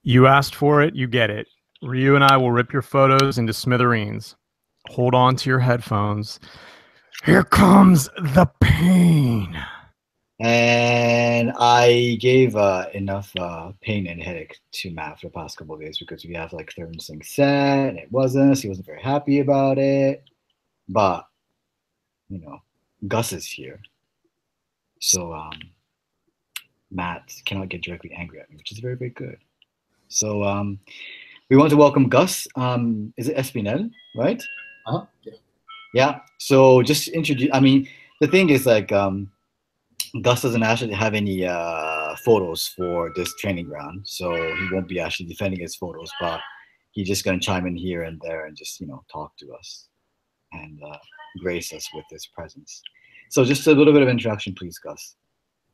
You asked for it, you get it. Ryu and I will rip your photos into smithereens. Hold on to your headphones. Here comes the pain. And I gave enough pain and headache to Matt for the past couple of days because we have like third thing set, and it wasn't. So he wasn't very happy about it. But you know, Gus is here, so Matt cannot get directly angry at me, which is very very good. So we want to welcome Gus. Is it Espinel, right? Yeah. Yeah. So just introduce. I mean, the thing is like Gus doesn't actually have any photos for this training ground, so he won't be actually defending his photos, but he's just gonna chime in here and there and just talk to us and grace us with his presence. So just a little bit of introduction, please, Gus.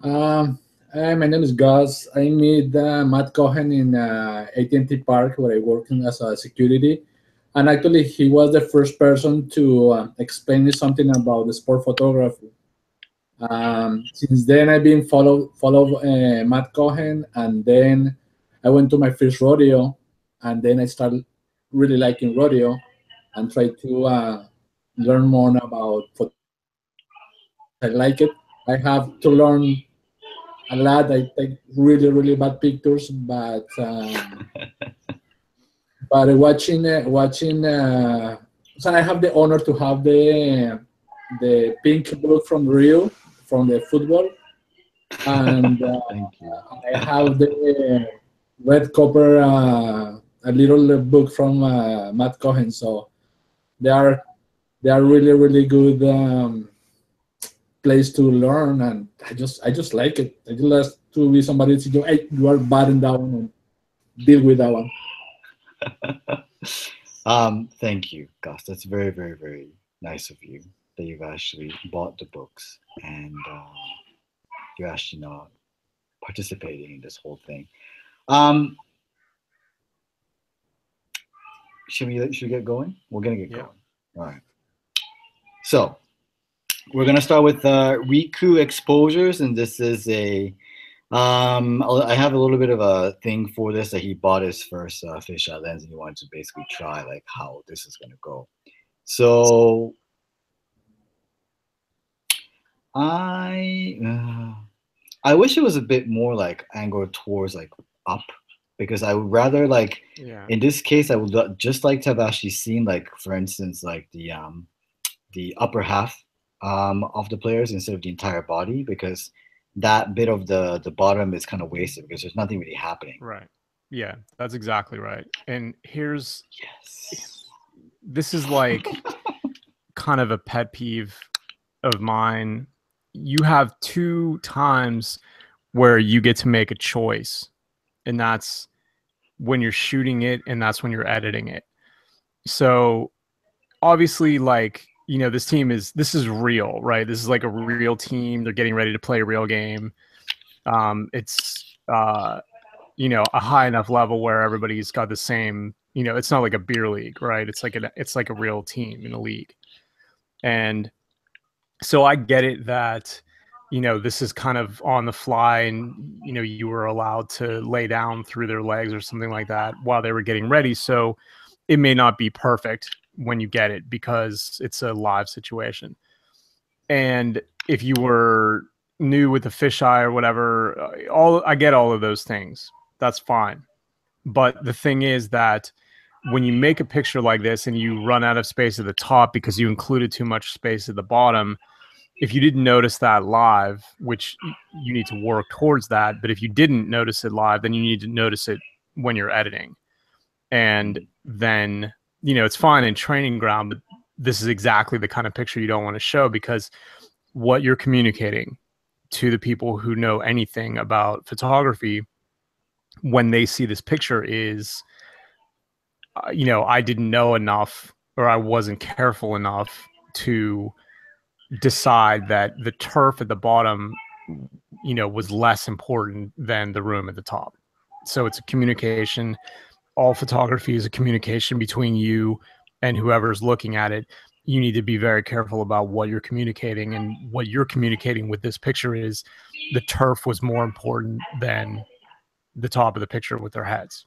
Hi, my name is Gus. I meet Matt Cohen in AT&T Park where I work as a security. And actually, he was the first person to explain me something about the sport photography. Since then, I've been follow Matt Cohen, and then I went to my first rodeo, and then I started really liking rodeo and try to learn more about I like it. I have to learn a lot. I take really bad pictures, but watching. So I have the honor to have the pink book from Rio from the football, and Thank you. I have the red cover, a little book from Matt Cohen. So they are really good place to learn, and I just like it. I just like to be somebody to go, hey, you are buttoned down and deal with that one. Thank you, Gus. That's very, very, very nice of you that you've actually bought the books and you're actually not participating in this whole thing. Um, should we get going? We're gonna get going. All right. So we're gonna start with Riku exposures, and this is a I have a little bit of a thing for this that he bought his first fisheye lens, and he wanted to basically try like how this is gonna go. So I wish it was a bit more like angled towards like up because I would rather like in this case I would just like to have actually seen like for instance like the upper half of the players instead of the entire body because that bit of the bottom is kind of wasted because there's nothing really happening. Right. Yeah, that's exactly right. And here's Yes. this is like kind of a pet peeve of mine. You have two times where you get to make a choice, and that's when you're shooting it and that's when you're editing it. So obviously like this is real, right? This is like a real team. They're getting ready to play a real game. It's a high enough level where everybody's got the same, it's not like a beer league, right? It's like a real team in a league. And so I get it that this is kind of on the fly and you were allowed to lay down through their legs or something like that while they were getting ready. So it may not be perfect when you get it because it's a live situation. And if you were new with the fisheye or whatever, I get all of those things. That's fine. But the thing is that when you make a picture like this and you run out of space at the top because you included too much space at the bottom, if you didn't notice that live, which you need to work towards that, but if you didn't notice it live, then you need to notice it when you're editing. And then, it's fine in training ground, but this is exactly the kind of picture you don't want to show because what you're communicating to the people who know anything about photography when they see this picture is, I didn't know enough or I wasn't careful enough to decide that the turf at the bottom, was less important than the room at the top. So it's a communication. All photography is a communication between you and whoever's looking at it. You need to be very careful about what you're communicating, and what you're communicating with this picture is the turf was more important than the top of the picture with their heads.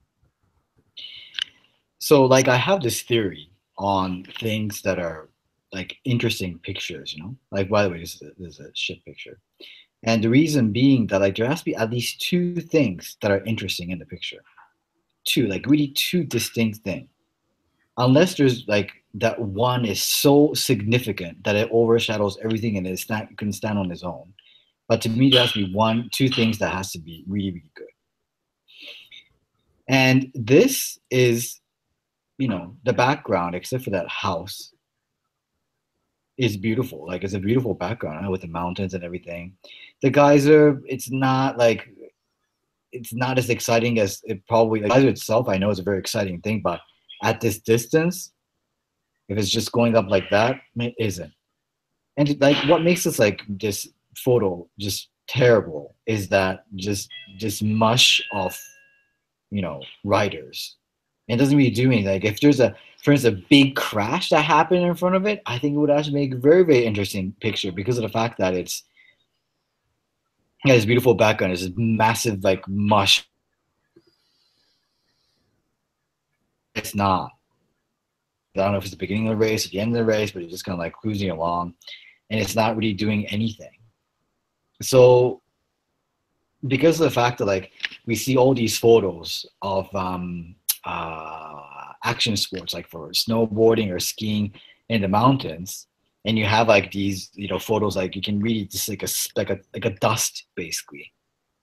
So like I have this theory on things that are like interesting pictures, you know? Like by the way, this is a shit picture. And the reason being that like there has to be at least two things that are interesting in the picture. Two, like really two distinct things. Unless there's like that one is so significant that it overshadows everything and it's not can stand on its own. But to me, there has to be one, two things that has to be really, really good. And this is, you know, the background, except for that house, is beautiful. Like it's a beautiful background with the mountains and everything. The geyser, it's not as exciting as it probably. The geyser itself, I know, is a very exciting thing, but at this distance, if it's just going up like that, it isn't. And like, what makes this photo just terrible is that just this mush of, you know, writers. It doesn't really do anything. Like if there's for instance, a big crash that happened in front of it, I think it would actually make a very, very interesting picture because of the fact that it's this beautiful background. It's this massive like mush. It's not. I don't know if it's the beginning of the race or the end of the race, but it's just kind of like cruising along, and it's not really doing anything. So because of the fact that like we see all these photos of action sports like for snowboarding or skiing in the mountains, and you have like these, you know, photos like you can really just like a dust basically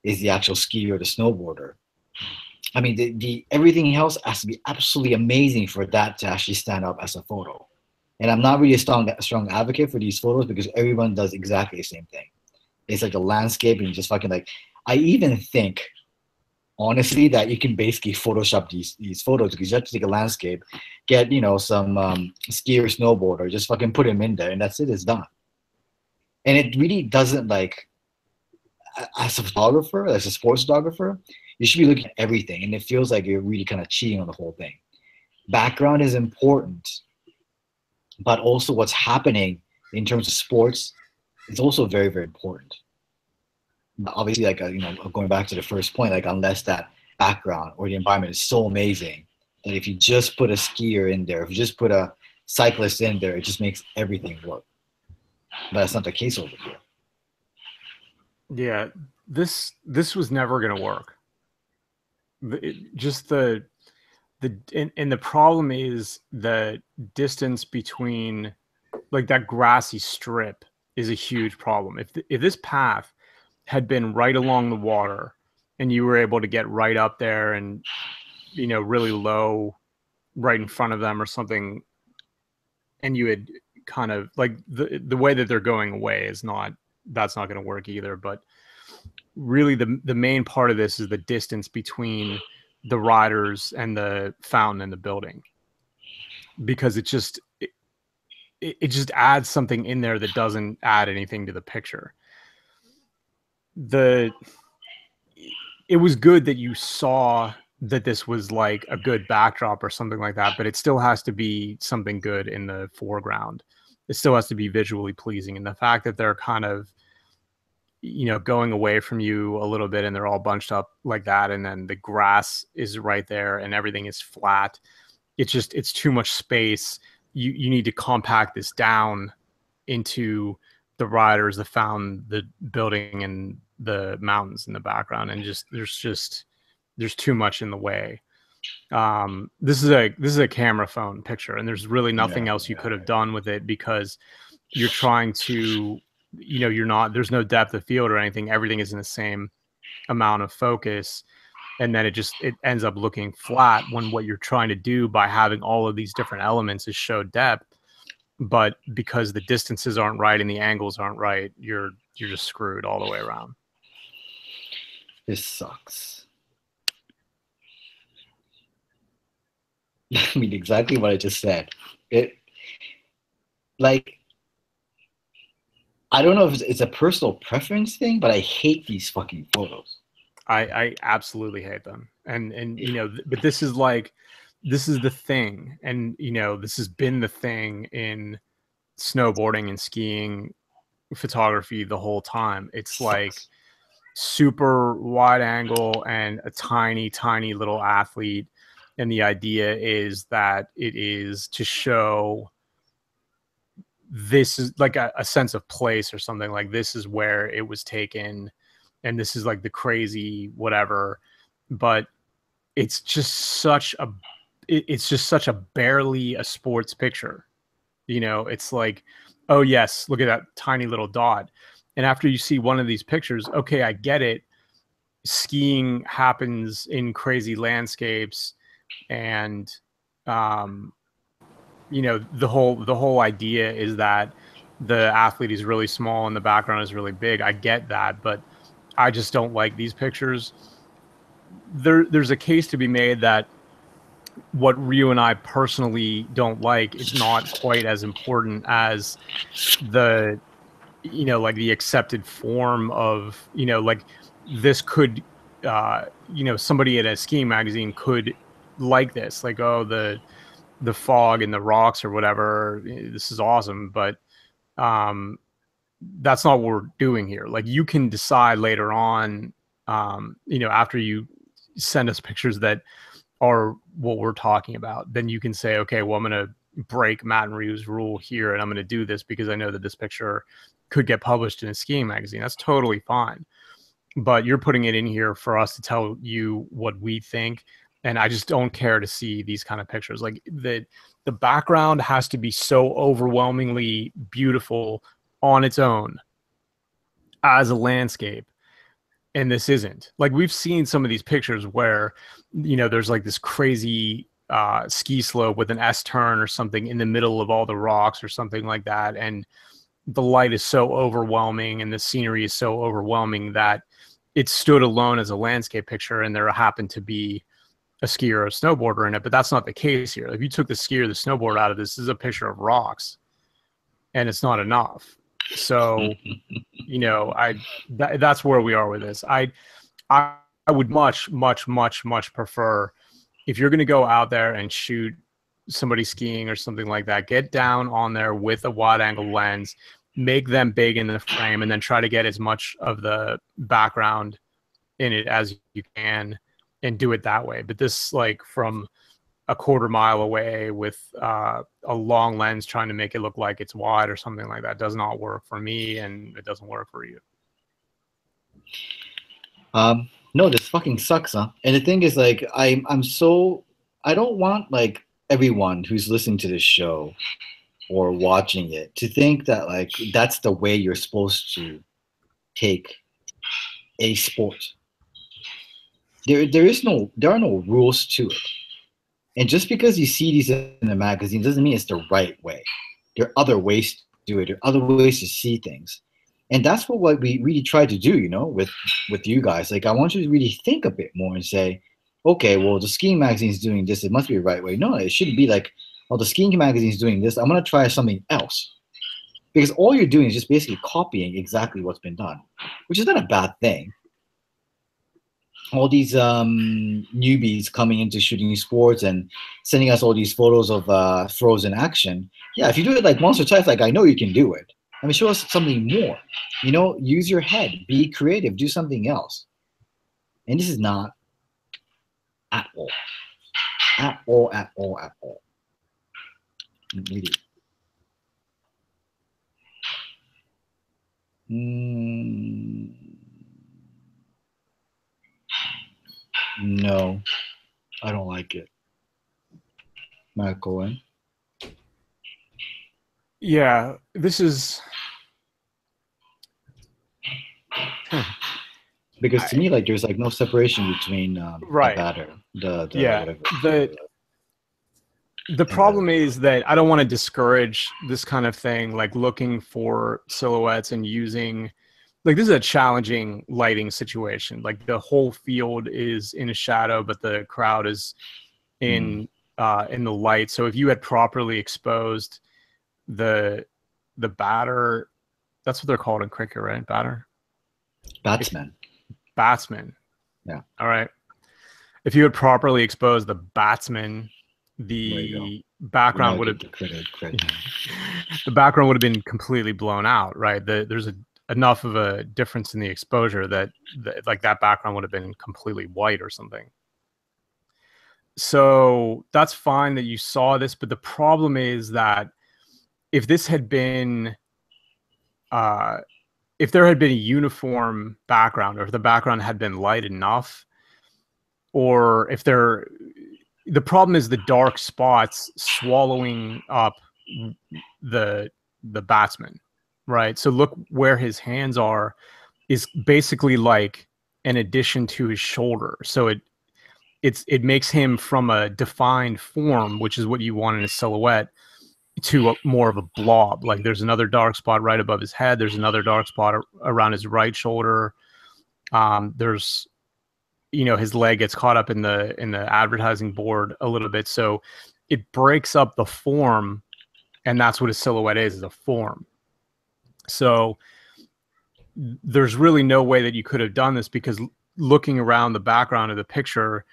is the actual skier or the snowboarder. I mean, the everything else has to be absolutely amazing for that to actually stand up as a photo. And I'm not really a strong advocate for these photos because everyone does exactly the same thing. It's like a landscape and you just fucking like. I even think, honestly, that you can basically Photoshop these photos because you have to take a landscape, get, you know, some skier, snowboarder, just fucking put him in there, and that's it. It's done. And it really doesn't like. As a photographer, as a sports photographer, you should be looking at everything, and it feels like you're really kind of cheating on the whole thing. Background is important, but also what's happening in terms of sports is also very, very important. Obviously, like you know, going back to the first point, like unless that background or the environment is so amazing that if you just put a skier in there, if you just put a cyclist in there, it just makes everything work. But that's not the case over here. Yeah, this was never gonna work. Just the and the problem is the distance between like that grassy strip is a huge problem. If this path had been right along the water and you were able to get right up there and, you know, really low right in front of them or something, and you had kind of like the way that they're going away is not, that's not going to work either. But really the main part of this is the distance between the riders and the fountain and the building, because it just just adds something in there that doesn't add anything to the picture. It was good that you saw that this was like a good backdrop or something like that, but it still has to be something good in the foreground. It still has to be visually pleasing. And the fact that they're kind of, you know, going away from you a little bit and they're all bunched up like that, and then the grass is right there and everything is flat, it's too much space. You need to compact this down into the riders, the fountain, the building, and the mountains in the background, and there's too much in the way. This is a camera phone picture, and there's really nothing else you could have done with it, because you're trying to, you know, there's no depth of field or anything. Everything is in the same amount of focus, and then it ends up looking flat when what you're trying to do by having all of these different elements is show depth. But because the distances aren't right and the angles aren't right, you're just screwed all the way around. This sucks. I mean, exactly what I just said. It, like, I don't know if it's a personal preference thing, but I hate these fucking photos. I absolutely hate them. And you know, but this is the thing. And, you know, this has been the thing in snowboarding and skiing photography the whole time. It's like super wide angle and a tiny little athlete, And the idea is that it is to show this is like a sense of place or something, like this is where it was taken and this is like the crazy whatever. But it's just such a barely a sports picture. You know, it's like, oh yes, look at that tiny little dot. And after you see one of these pictures, okay, I get it. Skiing happens in crazy landscapes, and you know, the whole idea is that the athlete is really small and the background is really big. I get that, but I just don't like these pictures. There's a case to be made that what Ryu and I personally don't like is not quite as important as the, you know, like the accepted form of, you know, like this could, you know, somebody at a skiing magazine could like this, like, oh, the fog and the rocks or whatever, this is awesome. But that's not what we're doing here. Like, you can decide later on, you know, after you send us pictures that are what we're talking about, then you can say, okay, well, I'm going to break Matt and Ryu's rule here, and I'm going to do this because I know that this picture could get published in a skiing magazine. That's totally fine. But you're putting it in here for us to tell you what we think. And I just don't care to see these kind of pictures. Like, the background has to be so overwhelmingly beautiful on its own as a landscape. And this isn't. Like, we've seen some of these pictures where, you know, there's like this crazy ski slope with an S turn or something in the middle of all the rocks or something like that. And the light is so overwhelming and the scenery is so overwhelming that it stood alone as a landscape picture, and there happened to be a skier or a snowboarder in it. But that's not the case here. If you took the skier or the snowboard out of this is a picture of rocks, and it's not enough. So, you know, that's where we are with this. I would much prefer, if you're going to go out there and shoot somebody skiing or something like that, get down on there with a wide angle lens, make them big in the frame, and then try to get as much of the background in it as you can and do it that way. But this, like, from a quarter mile away with a long lens trying to make it look like it's wide or something like that, does not work for me, and it doesn't work for you. No, this fucking sucks, huh? And the thing is, like, I don't want, like, everyone who's listening to this show or watching it to think that, like, that's the way you're supposed to take a sport. There are no rules to it. And just because you see these in the magazine doesn't mean it's the right way. There are other ways to do it. There are other ways to see things. And that's what we really try to do, you know, with you guys. Like, I want you to really think a bit more and say, okay, well, the skiing magazine is doing this. It must be the right way. No, it shouldn't be like, oh, the skiing magazine is doing this. I'm going to try something else. Because all you're doing is just basically copying exactly what's been done, which is not a bad thing. All these newbies coming into shooting sports and sending us all these photos of frozen action. Yeah, if you do it like once or twice, like, I know you can do it. I mean, show us something more. You know, use your head, be creative, do something else. And this is not at all. At all. Really. No, I don't like it. Matt Cohen. Yeah, this is because to me, like, there's like no separation between right. the batter, the yeah, whatever. The problem is that I don't want to discourage this kind of thing, like looking for silhouettes and using, like, this is a challenging lighting situation. Like, the whole field is in a shadow, but the crowd is in the light. So if you had properly exposed the batter, that's what they're called in cricket, right? Batsman. Yeah. All right. If you had properly exposed the batsman, the background would have the background would have been completely blown out, right? There's enough of a difference in the exposure that like that background would have been completely white or something. So that's fine that you saw this, but the problem is that if this had been, if there had been a uniform background, or if the background had been light enough, or if there, the problem is the dark spots swallowing up the batsman, right? So look where his hands are is basically like an addition to his shoulder. So it makes him from a defined form, which is what you want in a silhouette, to more of a blob. Like there's another dark spot right above his head. There's another dark spot around his right shoulder. There's, you know, his leg gets caught up in the advertising board a little bit. So it breaks up the form, and that's what a silhouette is a form. So there's really no way that you could have done this, because looking around the background of the picture,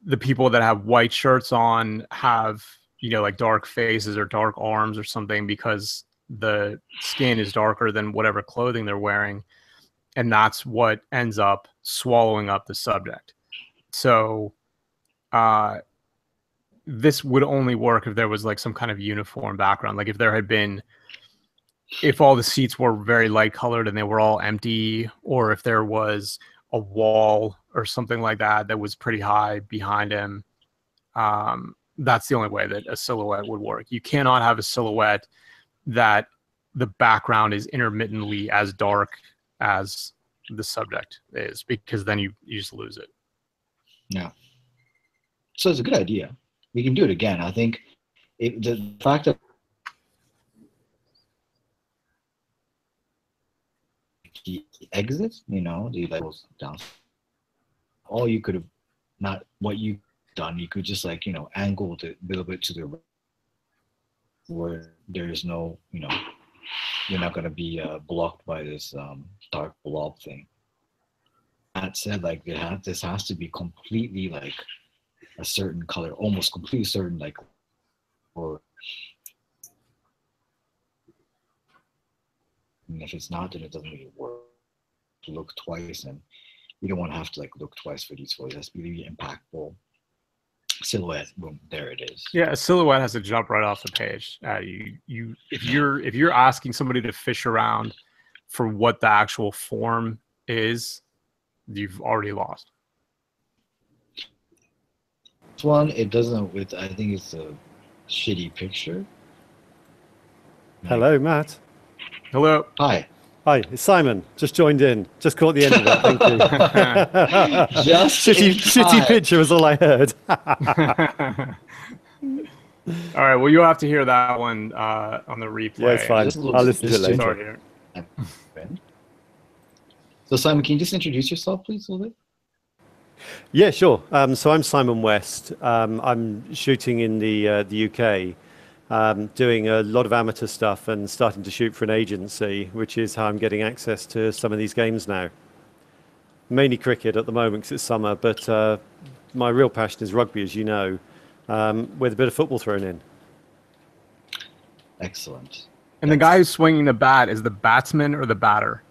the people that have white shirts on have, you know, like dark faces or dark arms or something, because the skin is darker than whatever clothing they're wearing. And that's what ends up swallowing up the subject. So this would only work if there was like some kind of uniform background. Like if there had been, if all the seats were very light colored and they were all empty, or if there was a wall or something like that that was pretty high behind him, that's the only way that a silhouette would work. You cannot have a silhouette that the background is intermittently as dark as the subject is, because then you just lose it. Yeah. So it's a good idea. We can do it again. I think the fact that he exits, you know, the levels down. All you could have, not what you done, you could just like, you know, angle it a little bit to the right, where there is no, you know, you're not going to be blocked by this dark blob thing. That said, like this has to be completely like a certain color, almost completely certain, like, or and if it's not, then it doesn't really work. Look twice, and you don't want to have to like look twice for these photos. It has to be really impactful. Silhouette, boom, there it is. Yeah, a silhouette has to jump right off the page. If you're asking somebody to fish around for what the actual form is, you've already lost. This one, it doesn't. I think it's a shitty picture. Hello, Matt. Hello. Hi. Hi, it's Simon. Just joined in. Just caught the end of that. Thank you. Just shitty picture was all I heard. All right. Well, you'll have to hear that one on the replay. Yeah, it's fine. I'll listen to it later. Sorry. So, Simon, can you just introduce yourself, please, a little bit? Yeah, sure. So I'm Simon West. I'm shooting in the UK. Doing a lot of amateur stuff and starting to shoot for an agency, which is how I'm getting access to some of these games now. Mainly cricket at the moment because it's summer, but my real passion is rugby, as you know, with a bit of football thrown in. Excellent. And the guy who's swinging the bat is the batsman or the batter?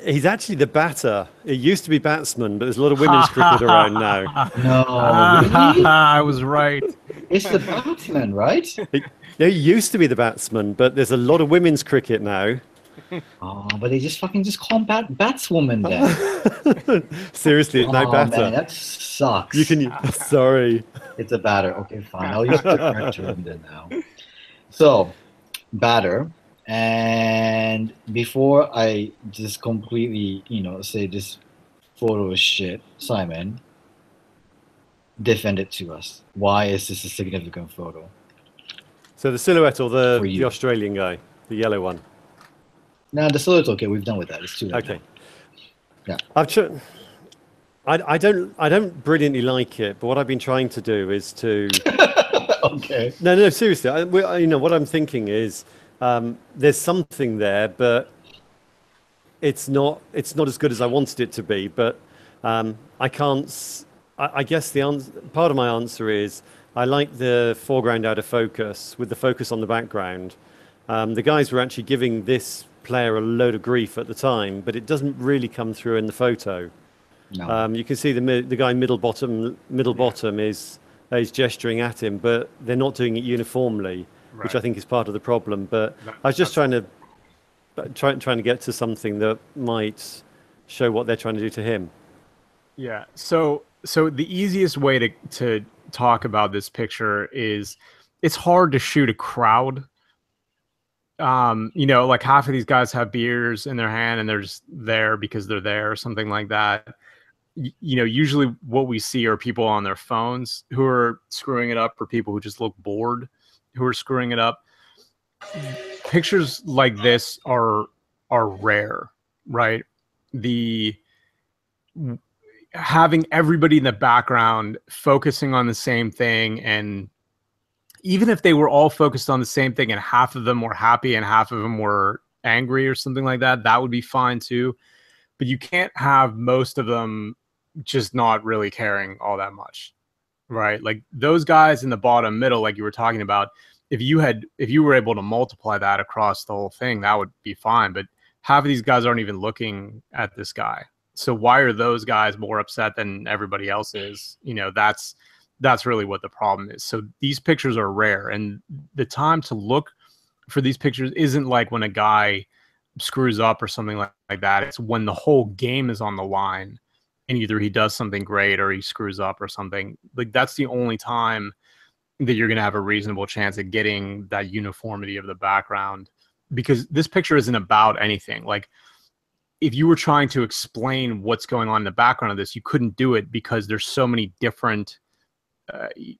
He's actually the batter. It used to be batsman, but there's a lot of women's cricket around now. No, really? I was right. It's the batsman, right? It used to be the batsman, but there's a lot of women's cricket now. Oh, but they just call him batswoman then. Seriously, it's no batter. Man, that sucks. You can. Sorry. It's a batter. Okay, fine. I'll use the correct term then now. So, batter. And before I just completely, you know, say this photo is shit, Simon, defend it to us. Why is this a significant photo? So the silhouette or the Australian guy, the yellow one? No, the silhouette's okay. We've done with that. It's too late. Okay. Now. Yeah. I don't brilliantly like it, but what I've been trying to do is to. Okay. No, seriously. You know what I'm thinking is. There's something there, but it's not as good as I wanted it to be. But I can't. I guess part of my answer is I like the foreground out of focus with the focus on the background. The guys were actually giving this player a load of grief at the time, but it doesn't really come through in the photo. No. You can see the guy middle bottom is gesturing at him, but they're not doing it uniformly, which I Right. think is part of the problem. But That- I was just that's- trying to get to something that might show what they're trying to do to him. Yeah. So the easiest way to talk about this picture is it's hard to shoot a crowd. You know, like half of these guys have beers in their hand and they're just there because they're there or something like that. You know, usually what we see are people on their phones who are screwing it up, or people who just look bored who are screwing it up. Pictures like this are rare, right? The having everybody in the background focusing on the same thing, and even if they were all focused on the same thing and half of them were happy and half of them were angry or something like that, that would be fine too. But you can't have most of them just not really caring all that much, right? Like those guys in the bottom middle, like you were talking about, if you were able to multiply that across the whole thing, that would be fine. But half of these guys aren't even looking at this guy. So why are those guys more upset than everybody else is? You know, that's really what the problem is. So these pictures are rare, and the time to look for these pictures isn't like when a guy screws up or something like that. It's when the whole game is on the line and either he does something great or he screws up or something. Like that's the only time that you're going to have a reasonable chance at getting that uniformity of the background, because this picture isn't about anything. Like if you were trying to explain what's going on in the background of this, you couldn't do it because there's so many different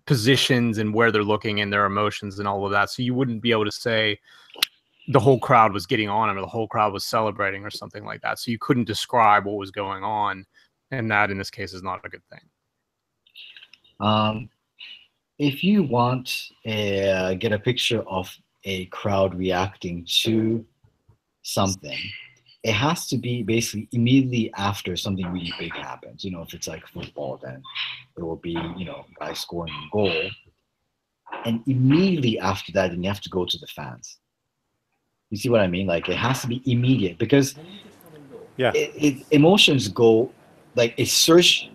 positions and where they're looking and their emotions and all of that. So you wouldn't be able to say the whole crowd was getting on him or the whole crowd was celebrating or something like that. So you couldn't describe what was going on. And that in this case is not a good thing. If you want get a picture of a crowd reacting to something, it has to be basically immediately after something really big happens. You know, if it's like football, then it will be, you know, guys scoring a goal. And immediately after that, then you have to go to the fans. You see what I mean? Like it has to be immediate, because emotions go like it surge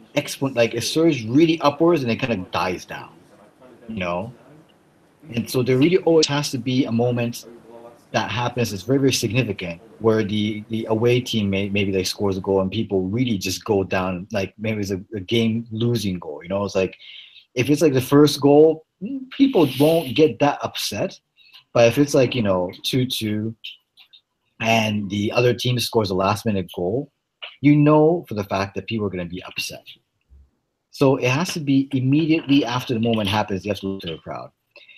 really upwards and it kind of dies down, you know. And so there really always has to be a moment that happens that's very, very significant, where the away team maybe they scores a goal and people really just go down, like maybe it's a game losing goal, you know. It's like if it's like the first goal, people won't get that upset. But if it's like, you know, 2-2 and the other team scores a last minute goal, you know for the fact that people are going to be upset. So it has to be immediately after the moment happens. You have to look to the crowd.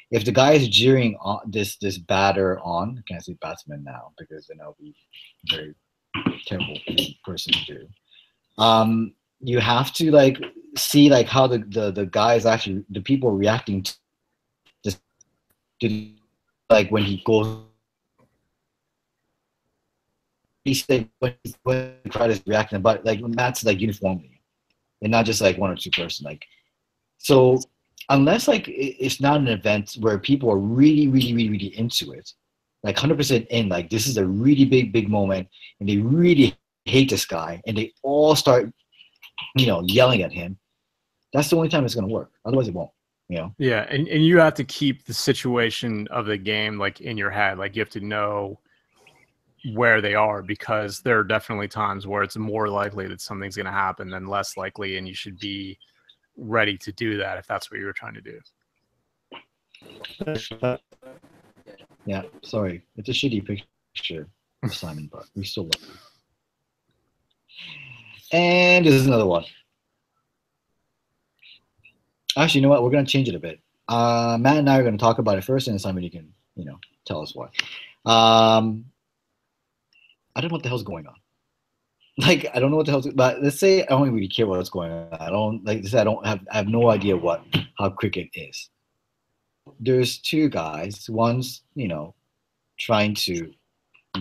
If the guy is jeering on this batter on, I can't say batsman now because then I'll be a very terrible person to do. You have to like see like how the guys actually, the people reacting to this, like when he goes, he said when the crowd is reacting, but like that's like uniformly, and not just like one or two person. Like so. Unless like it's not an event where people are really, really, really, really into it, like 100% in, like this is a really big moment, and they really hate this guy, and they all start, you know, yelling at him. That's the only time it's gonna work. Otherwise, it won't. You know. Yeah, and you have to keep the situation of the game like in your head. Like you have to know where they are, because there are definitely times where it's more likely that something's going to happen than less likely, and you should be ready to do that if that's what you were trying to do. Yeah, sorry, it's a shitty picture of Simon, but we still love you. And this is another one. Actually, you know what? We're gonna change it a bit. Matt and I are gonna talk about it first, and Simon, you can, you know, tell us what. I don't know what the hell's going on. Like, I don't know what the hell's, but let's say I don't really care what's going on. I don't, like I said, I have no idea how cricket is. There's two guys. One's, you know, trying to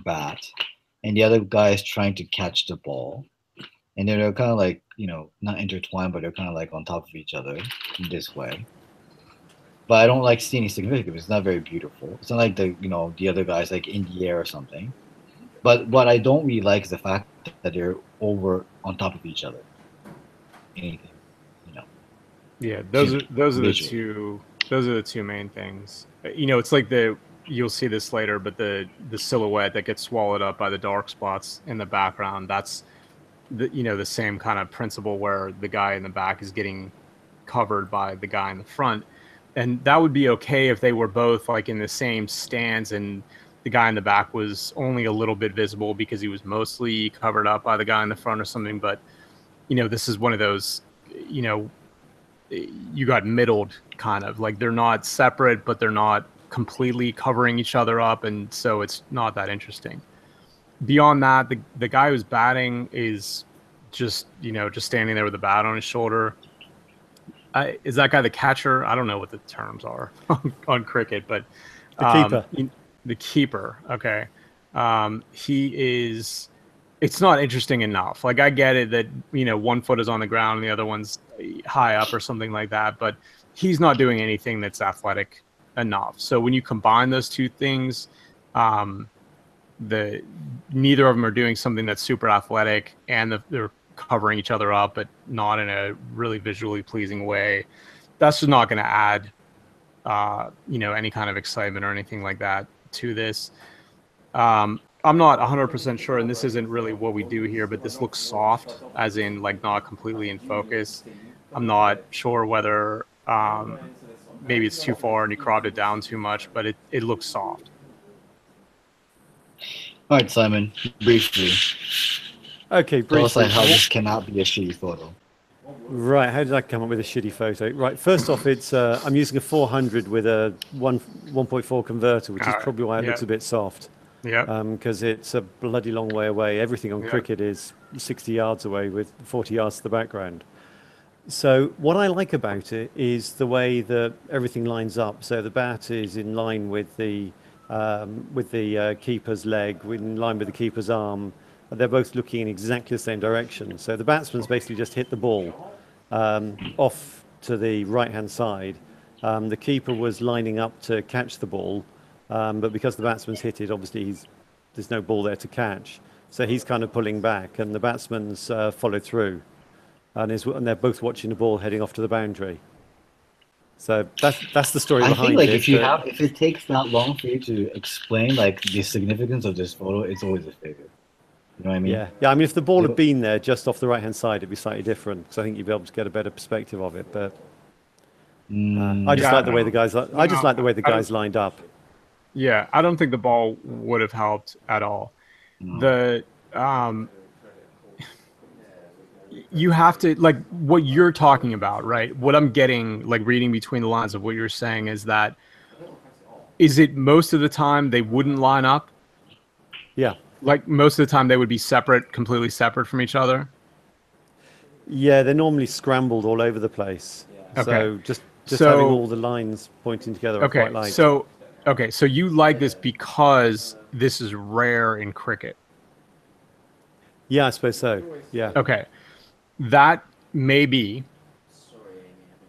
bat, and the other guy is trying to catch the ball. And they're kind of like, you know, not intertwined, but they're kind of like on top of each other in this way. But I don't like see any significance. It's not very beautiful. It's not like the, you know, the other guy's like in the air or something. But what I don't really like is the fact that they're over on top of each other. anything, you know. Yeah, those are Visually. those are the two main things. It's like you'll see this later, but the silhouette that gets swallowed up by the dark spots in the background, that's the same kind of principle where the guy in the back is getting covered by the guy in the front. And that would be okay if they were both like in the same stance and the guy in the back was only a little bit visible because he was mostly covered up by the guy in the front or something. But this is one of those, you got middled kind of like they're not separate, but they're not completely covering each other up. And so it's not that interesting. Beyond that, the guy who's batting is just standing there with a bat on his shoulder. Is that guy the catcher? I don't know what the terms are on cricket, but The keeper. The keeper. Okay. He is. It's not interesting enough. Like I get it that 1 foot is on the ground and the other one's high up or something like that, but he's not doing anything that's athletic enough. So when you combine those two things, neither of them are doing something that's super athletic, and they're covering each other up, but not in a really visually pleasing way. That's just not going to add, any kind of excitement or anything like that to this. I'm not 100% sure, and this isn't really what we do here, but this looks soft, as in like not completely in focus. I'm not sure whether maybe it's too far and you cropped it down too much, but it looks soft. All right, Simon, briefly. Okay, Tell us briefly. like how this cannot be a shitty photo. Right, how did I come up with a shitty photo? Right, first off, it's I'm using a 400 with a 1.4 converter, which is probably why it looks a bit soft. Yeah. Because it's a bloody long way away. Everything on cricket is 60 yards away with 40 yards to the background. So what I like about it is the way that everything lines up. So the bat is in line with the keeper's leg, in line with the keeper's arm. They're both looking in exactly the same direction. So the batsman's basically just hit the ball off to the right-hand side. The keeper was lining up to catch the ball, but because the batsman's hit it, obviously there's no ball there to catch. So he's kind of pulling back, and the batsman's followed through. And they're both watching the ball heading off to the boundary. So that's the story behind it. I think like if it takes that long for you to explain like the significance of this photo, it's always a failure. You know what I mean? Yeah. I mean, if the ball had been there just off the right-hand side, it'd be slightly different, because I think you'd be able to get a better perspective of it. But I just like the way the guys. I just like the way the guys lined up. Yeah, I don't think the ball would have helped at all. No. You have to, like, what you're talking about, right? What I'm getting, like, reading between the lines of what you're saying is that, is it most of the time they wouldn't line up? Yeah. Like, most of the time they would be separate, completely separate from each other? Yeah, they're normally scrambled all over the place. Okay. So just having all the lines pointing together, I quite like. So you like this because this is rare in cricket? Yeah, I suppose so. Yeah. Okay. That may be.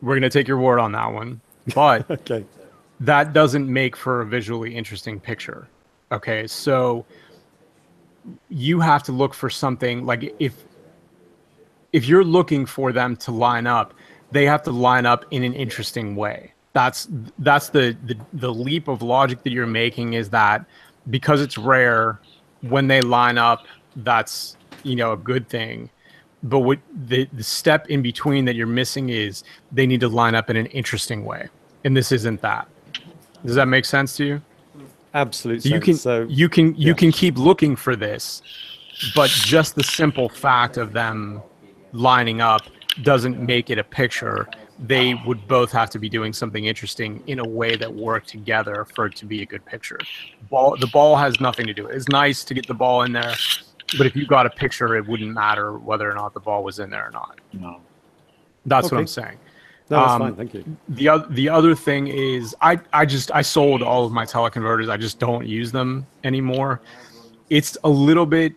We're going to take your word on that one. But Okay. that doesn't make for a visually interesting picture. Okay, so you have to look for something, like if you're looking for them to line up, they have to line up in an interesting way. That's the leap of logic that you're making, is that because it's rare, when they line up, that's a good thing. But what the step in between that you're missing is they need to line up in an interesting way, and this isn't that. Does that make sense to you? Absolutely. You can keep looking for this, but just the simple fact of them lining up doesn't make it a picture. They would both have to be doing something interesting in a way that worked together for it to be a good picture. The ball has nothing to do with it. It's nice to get the ball in there, but if you got a picture, it wouldn't matter whether or not the ball was in there or not. No. That's what I'm saying. No, that's fine. Thank you. The other thing is I sold all of my teleconverters. I just don't use them anymore. It's a little bit,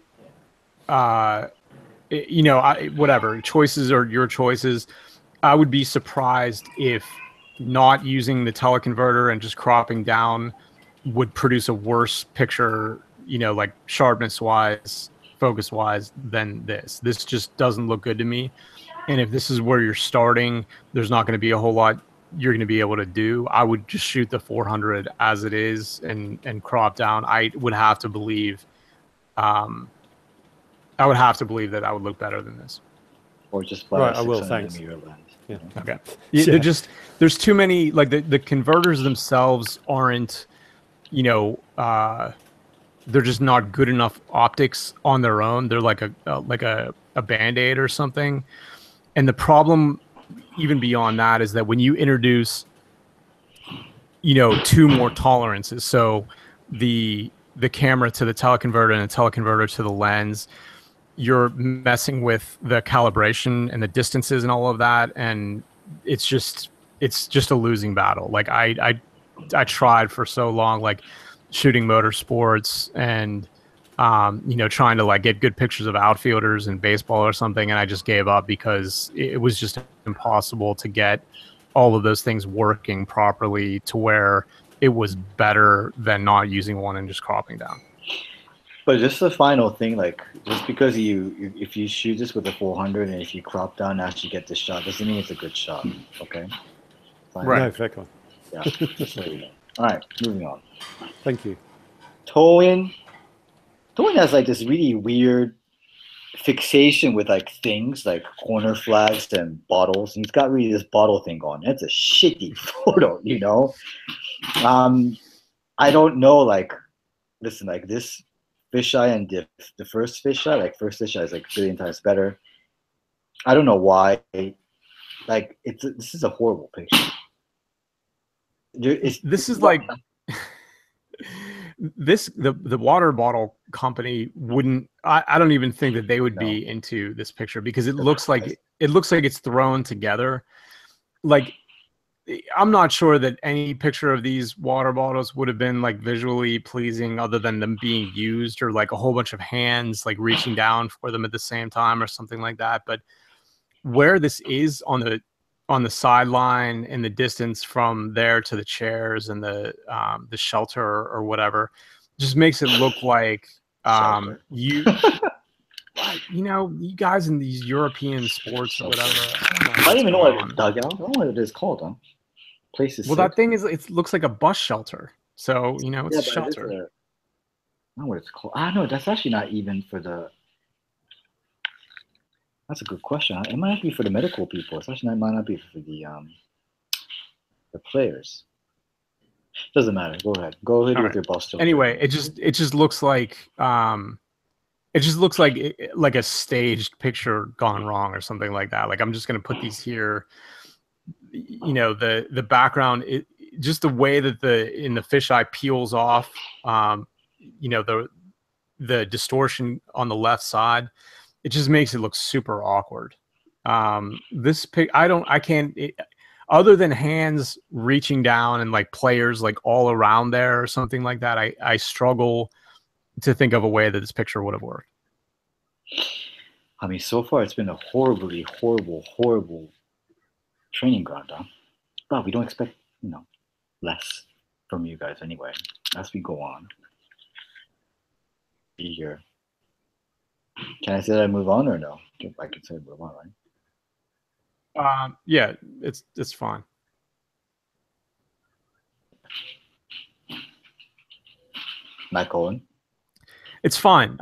whatever. Choices are your choices. I would be surprised if not using the teleconverter and just cropping down would produce a worse picture, like sharpness wise, focus wise, than this. This just doesn't look good to me. and if this is where you're starting, there's not going to be a whole lot you're going to be able to do. I would just shoot the 400 as it is and crop down. I would have to believe, that that would look better than this. Or just buy Right, a I will, 600 thanks. millimeter lens. Yeah. Okay. Yeah. There's too many, like the converters themselves aren't, they're just not good enough optics on their own. They're like a Band-Aid or something. And the problem even beyond that is that when you introduce, two more tolerances, so the camera to the teleconverter and the teleconverter to the lens, you're messing with the calibration and the distances and all of that, and it's just a losing battle. Like I tried for so long, like shooting motorsports and trying to like get good pictures of outfielders in baseball or something, and I just gave up because it was just impossible to get all of those things working properly to where it was better than not using one and just cropping down. But just the final thing, like just because if you shoot this with a 400 and if you crop down and actually get the shot, doesn't mean it's a good shot. Okay. Fine. Right. No, fair comment. Yeah. Just so you know. All right, moving on. Thank you. Toin has like this really weird fixation with like things like corner flags and bottles. He's got really this bottle thing on. It's a shitty photo, I don't know. Like, listen, like this fisheye and the first fisheye, like first fisheye is like a billion times better. I don't know why. Like, this is a horrible picture. This is like the water bottle company wouldn't. I don't even think that they would be into this picture because it looks like it's thrown together. Like, I'm not sure that any picture of these water bottles would have been like visually pleasing other than them being used, or like a whole bunch of hands like reaching down for them at the same time or something like that. But where this is on the sideline in the distance from there to the chairs and the shelter or whatever, just makes it look like you guys in these European sports or whatever. I don't even know what it's dugout. I don't know what it is called, huh? Places. Well, that thing it looks like a bus shelter. So it's a shelter. I don't know what it's called. No, that's actually not even for the. That's a good question. It might not be for the medical people. It's actually might not be for the players. Doesn't matter. Go ahead. Go ahead with your bus shelter. Anyway, it just looks like like a staged picture gone wrong or something like that. Like, I'm just gonna put these here. The background, just the way that the fisheye peels off, the distortion on the left side, it just makes it look super awkward. Other than hands reaching down and like players like all around there or something like that, I struggle to think of a way that this picture would have worked. I mean, so far it's been a horribly, horrible training ground, huh? But we don't expect, less from you guys anyway as we go on. Be here. Can I say that I move on or no? I can say move on, right? Yeah, it's fine. Matt Cohen. It's fine.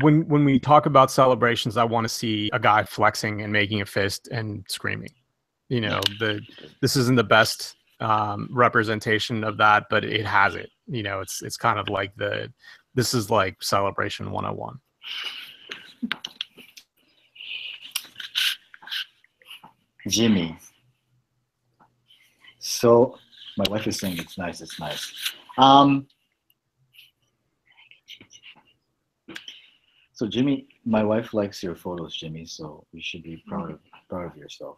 When we talk about celebrations, I want to see a guy flexing and making a fist and screaming. This isn't the best representation of that, but it has it. It's kind of like this is like celebration 101. Jimmy. So my wife is saying it's nice. It's nice. So Jimmy, my wife likes your photos, Jimmy. So you should be proud of yourself.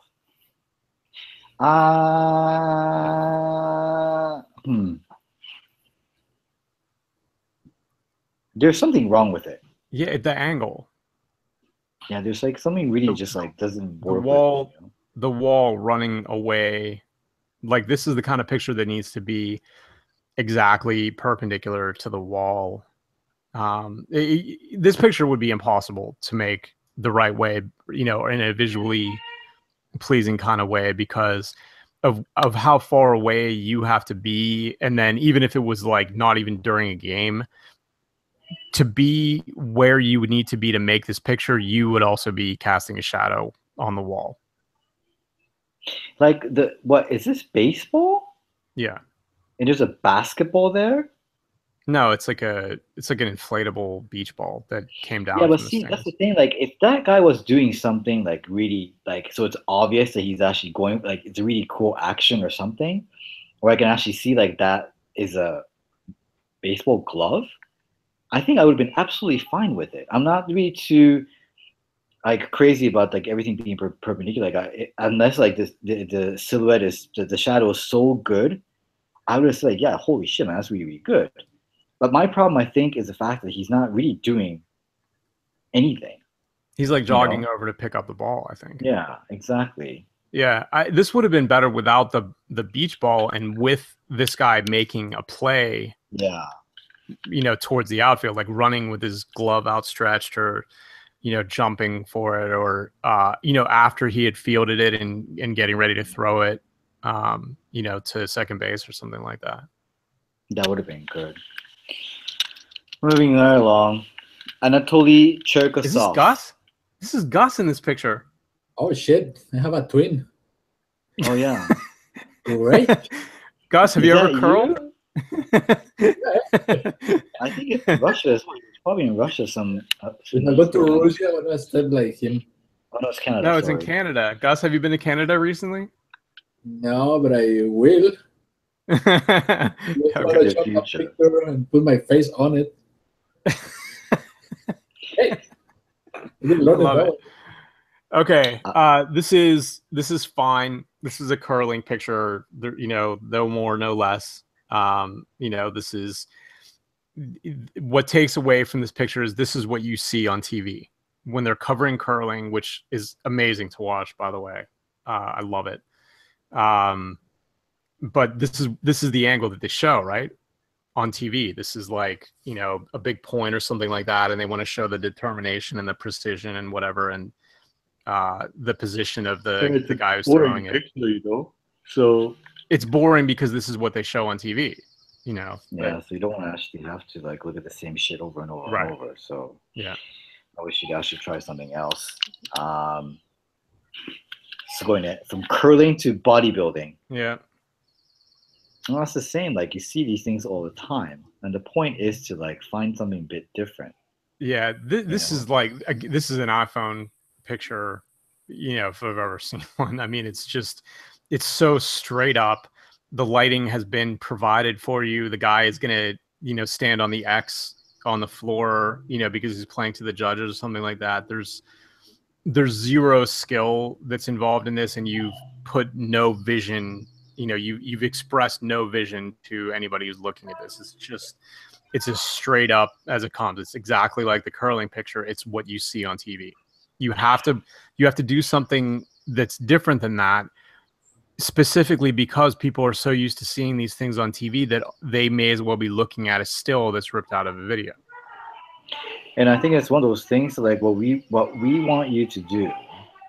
There's something wrong with it. Yeah, the angle. Yeah, there's like something really just like doesn't work. The wall running away. Like, this is the kind of picture that needs to be exactly perpendicular to the wall. This picture would be impossible to make the right way, you know, in a visually pleasing kind of way because of how far away you have to be. And then even if it was like not even during a game, to be where you would need to be to make this picture, you would also be casting a shadow on the wall. Like what is this, baseball? Yeah. And there's a basketball there? No, it's like an inflatable beach ball that came down. Yeah, but from the see, stands. that's the thing. Like, if that guy was doing something like really like, so it's obvious that he's actually going, like, it's a really cool action or something, or I can actually see like that is a baseball glove. I think I would have been absolutely fine with it. I'm not really too like crazy about like everything being perpendicular. Like, unless like the silhouette is the shadow is so good, I would have said like, yeah, holy shit, man, that's really really good. But my problem, I think, is the fact that he's not really doing anything. He's like jogging over to pick up the ball, I think. Yeah, exactly. Yeah, this would have been better without the beach ball and with this guy making a play. Yeah. You know, towards the outfield, like running with his glove outstretched or, you know, jumping for it or, you know, after he had fielded it and getting ready to throw it, you know, to second base or something like that. That would have been good. Moving right along. Anatoly Cherkasov. Is this Gus? This is Gus in this picture. Oh shit! I have a twin. Oh yeah. Great. Gus, have you ever curled? I think in Russia. It's probably in Russia. If I go to Russia, I want to step like him. Oh no, it's Canada. No, it's in Canada. Gus, have you been to Canada recently? No, but I will. Okay. Photoshop a picture and put my face on it. Hey, love it. Okay, this is fine. This is a curling picture. There, you know, no more, no less. You know, this is what takes away from this picture is this is what you see on TV when they're covering curling, which is amazing to watch, by the way. I love it. But this is the angle that they show, right? On TV. This is like, you know, a big point or something like that, and they want to show the determination and the precision and whatever, and the position of the guy who's throwing it. Picture, you know? So it's boring because this is what they show on TV, you know. Yeah, so you don't want to actually have to like look at the same shit over and over and over. So yeah, I wish you'd actually try something else. So going from curling to bodybuilding. Yeah. Well, that's the same. Like, you see these things all the time, and the point is to like find something a bit different. Yeah, this is like this is an iPhone picture, you know, if I've ever seen one. I mean, it's so straight up. The lighting has been provided for you. The guy is gonna, you know, stand on the X on the floor, you know, because he's playing to the judges or something like that. There's zero skill that's involved in this, and you've put no vision. You know, you've expressed no vision to anybody who's looking at this. It's as straight up as it comes. It's exactly like the curling picture. It's what you see on TV. You have to do something that's different than that, specifically because people are so used to seeing these things on TV that they may as well be looking at a still that's ripped out of a video. And I think it's one of those things like what we want you to do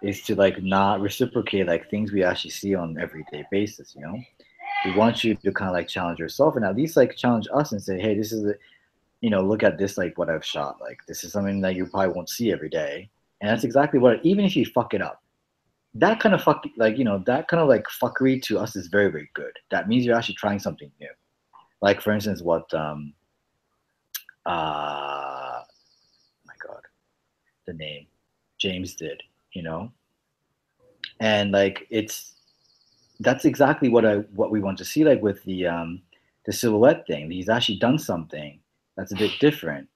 is to like not reciprocate like things we actually see on an everyday basis, you know? We want you to kind of like challenge yourself and at least like challenge us and say, hey, this is the, you know, look at this, like what I've shot. Like this is something that you probably won't see every day. And that's exactly what, even if you fuck it up, that kind of like, you know, that kind of like fuckery to us is very, very good. That means you're actually trying something new. Like for instance, what, my God, the name James did, you know? And like, that's exactly what we want to see, like with the silhouette thing. He's actually done something that's a bit different.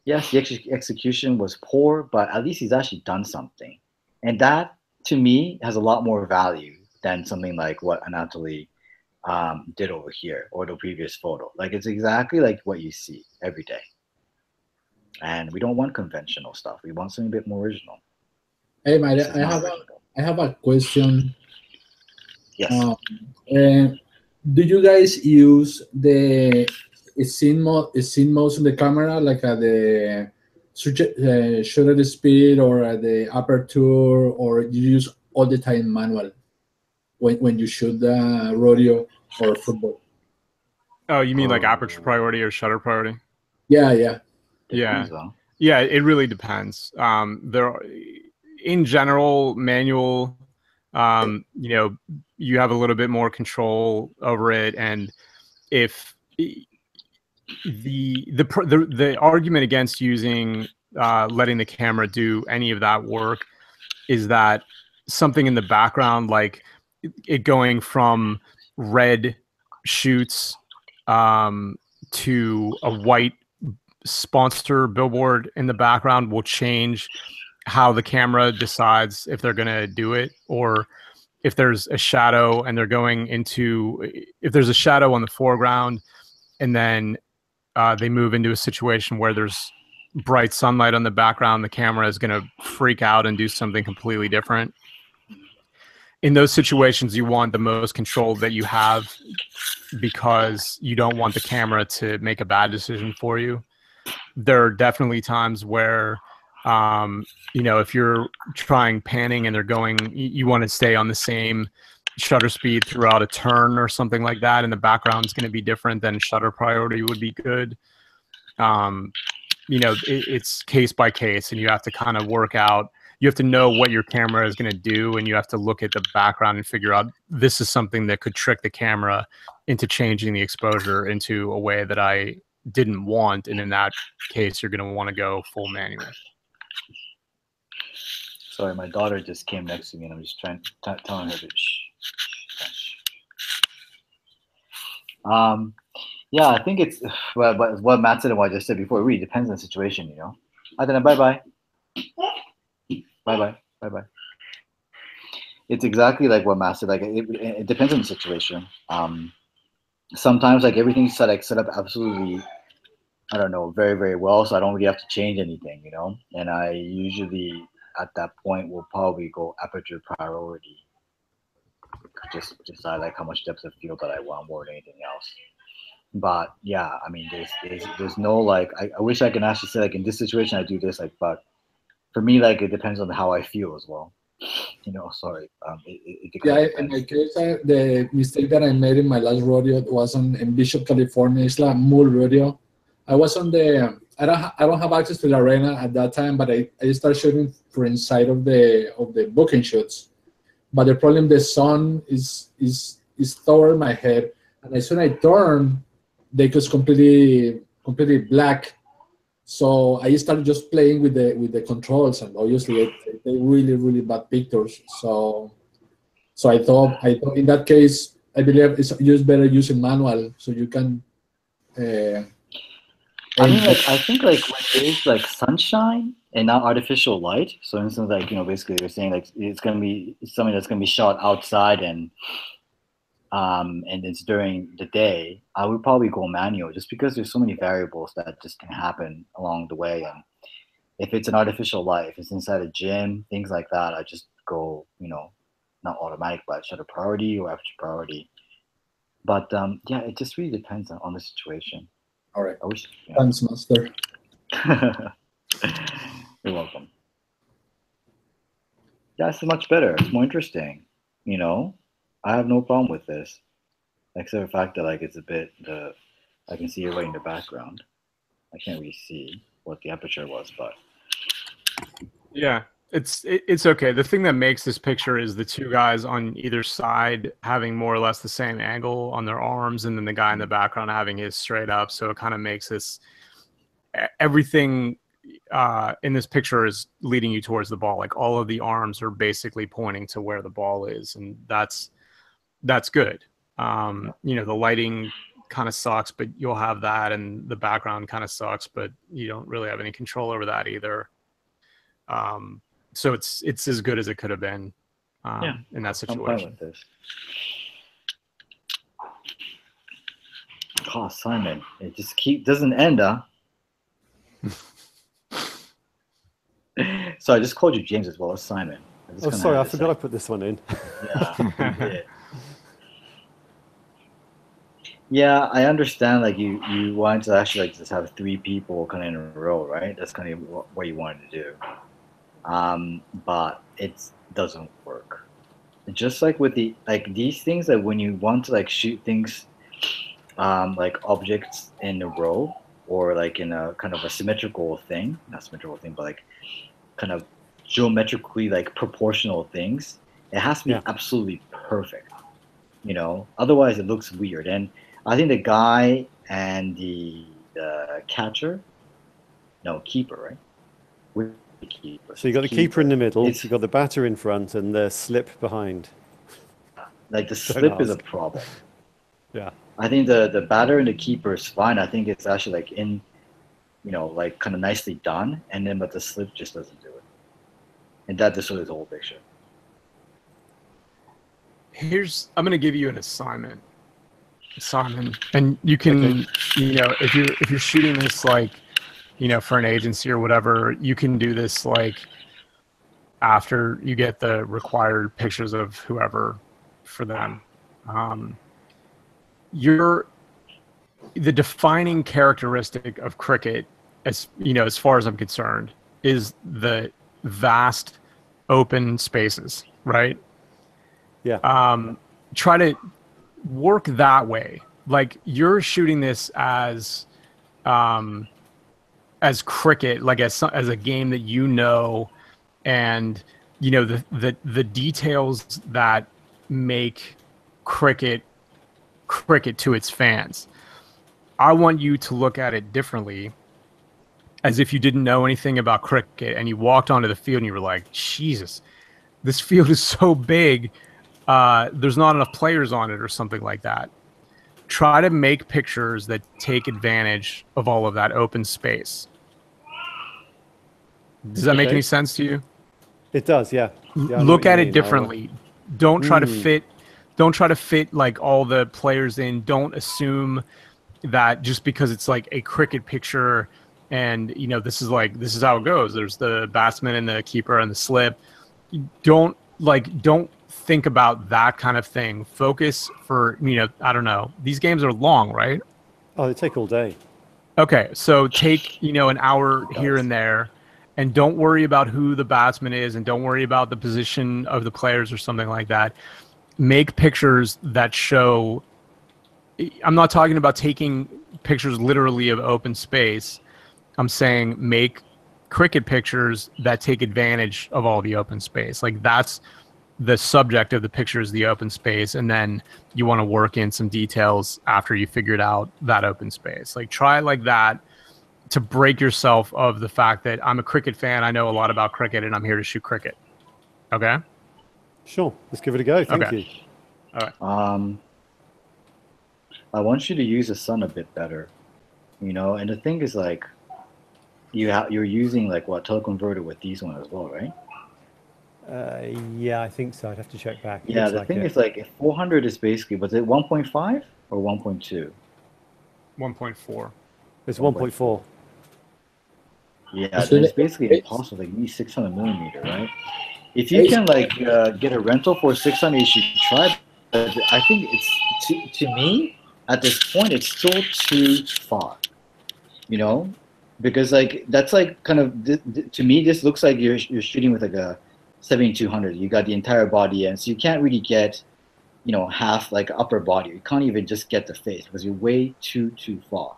Yes, the execution was poor, but at least he's actually done something. And that, to me, has a lot more value than something like what Anatoly did over here or the previous photo. Like, it's exactly like what you see every day. And we don't want conventional stuff. We want something a bit more original. Hey, Mike, I have a question. Yes. Do you guys use the scene modes in the camera, like shutter speed or the aperture, or you use all the time manual when you shoot rodeo or football? Oh, you mean like aperture Oh, priority or shutter priority? Yeah, yeah. Yeah. depends, huh? Yeah, it really depends. In general, manual, you have a little bit more control over it, and if the argument against using letting the camera do any of that work is that something in the background, like it going from red shoots to a white sponsor billboard in the background, will change how the camera decides if they're going to do it, or if there's a shadow and they're going into, if there's a shadow on the foreground and then they move into a situation where there's bright sunlight on the background, the camera is going to freak out and do something completely different. In those situations, you want the most control that you have, because you don't want the camera to make a bad decision for you. There are definitely times where, if you're trying panning and they're going, you want to stay on the same shutter speed throughout a turn or something like that, and the background's going to be different, then shutter priority would be good. It's case by case, and you have to kind of work out, you have to know what your camera is going to do, and you have to look at the background and figure out, this is something that could trick the camera into changing the exposure into a way that I didn't want, and in that case you're going to want to go full manual. Sorry, my daughter just came next to me, and I'm just telling her to shh. Yeah, I think it's what Matt said and what I just said before. It really depends on the situation, you know. Then bye bye. It's exactly like what Matt said. Like it depends on the situation. Sometimes like everything's set up absolutely, I don't know, very very well, so I don't really have to change anything, you know. And I usually at that point will probably go aperture priority. Just decide like how much depth of field that I want more than anything else. But yeah, I mean, there's no like, I wish I can actually say like in this situation I do this, like, but for me, like, it depends on how I feel as well. You know, sorry. It Yeah, in my case, the mistake that I made in my last rodeo was in Bishop, California. It's like Mule Rodeo. I was on the, I don't have access to the arena at that time, but I started shooting for inside of the booking shoots. But the problem, the sun is toward my head, and as soon as I turn, they was completely black. So I started just playing with the controls, and obviously they really really bad pictures. So I thought in that case, I believe it's just better using manual, so you can. I mean, like, I think like when there's like sunshine and not artificial light. So, for instance, like, you know, basically you're saying like it's gonna be something that's gonna be shot outside and it's during the day, I would probably go manual, just because there's so many variables that just can happen along the way. And if it's an artificial light, if it's inside a gym, things like that, I just go, you know, not automatic, but shutter priority or aperture priority. But yeah, it just really depends on the situation. All right. I wish. Thanks, Master. You're welcome. Yeah, this is much better. It's more interesting. You know, I have no problem with this, except the fact that like it's a bit I can see everybody in the background. I can't really see what the aperture was, but yeah, it's okay. The thing that makes this picture is the two guys on either side having more or less the same angle on their arms, and then the guy in the background having his straight up. So it kind of makes this, everything in this picture is leading you towards the ball. Like all of the arms are basically pointing to where the ball is, and that's good. You know, the lighting kind of sucks, but you'll have that, and the background kind of sucks, but you don't really have any control over that either. So it's as good as it could have been in that situation. I'm fine with this. Oh, Simon, it just doesn't end, huh? So I just called you James as well as Simon. Oh, sorry, I forgot I put this one in. Yeah, you did. Yeah, I understand. Like you wanted to actually like just have three people kind of in a row, right? That's kind of what you wanted to do. But it doesn't work. Just like with the like these things, that when you want to like shoot things, like objects in a row or like in a kind of a symmetrical thing, not symmetrical thing, but like kind of geometrically like proportional things, it has to be Yeah. absolutely perfect. Otherwise it looks weird. And I think the guy and the catcher, no, keeper, right? With the keeper. So you got the keeper in the middle, It's you got the batter in front, and the slip behind. like the Don't slip is a ask. problem. Yeah. I think the batter and the keeper is fine. I think it's actually like in, like kind of nicely done, and then but the slip just doesn't do it, and that distorts the whole picture. I'm going to give you an assignment, Simon, and you can, if you're shooting this like, for an agency or whatever, you can do this like after you get the required pictures of whoever for them. The defining characteristic of cricket, as far as I'm concerned, is the vast open spaces, right? Yeah. Try to work that way. Like you're shooting this as cricket, like as a game that and the details that make cricket to its fans. I want you to look at it differently, as if you didn't know anything about cricket and you walked onto the field and you were like, Jesus, this field is so big. There's not enough players on it or something like that. Try to make pictures that take advantage of all of that open space. Does that make any sense to you? It does, yeah. Look at it differently. Don't try to fit like all the players in. Don't assume that just because it's like a cricket picture and this is how it goes. There's the batsman and the keeper and the slip. Don't think about that kind of thing. Focus for, I don't know. These games are long, right? Oh, they take all day. Okay, so take, an hour here and there, and don't worry about who the batsman is, and don't worry about the position of the players or something like that. Make pictures that show. I'm not talking about taking pictures literally of open space. I'm saying make cricket pictures that take advantage of all the open space. Like that's the subject of the picture is the open space, and then you want to work in some details after you figured out that open space. Like try like that to break yourself of the fact that I'm a cricket fan, I know a lot about cricket, and I'm here to shoot cricket. Okay? Sure. Let's give it a go. Thank you. All right. I want you to use the sun a bit better, and the thing is like you're using like what teleconverter with these one as well, right? Yeah, I think so. I'd have to check back. Yeah, the thing is like if 400 is basically, was it 1.5 or 1.2? 1.4. It's 1.4. Yeah, then it's basically impossible. Like you need 600 millimeter, right? If you can like get a rental for 600, you should try. But I think it's to me at this point it's still too far, because like that's like kind of to me this looks like you're shooting with like a 7200. You got the entire body in, so you can't really get half like upper body. You can't even just get the face because you're way too far.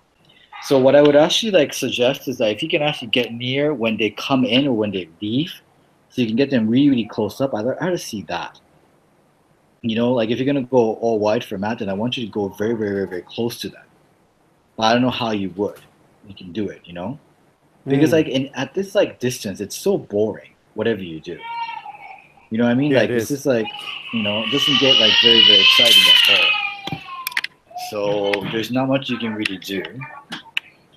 So what I would actually like suggest is that if you can actually get near when they come in or when they leave, so you can get them really, really close up. I'd rather see that. Like if you're gonna go all wide format, then I want you to go very, very, very, very close to that. But I don't know how you would. You can do it, because like at this like distance, it's so boring. Whatever you do, you know what I mean? Yeah, like this is like it doesn't get like very, very exciting at all. So there's not much you can really do.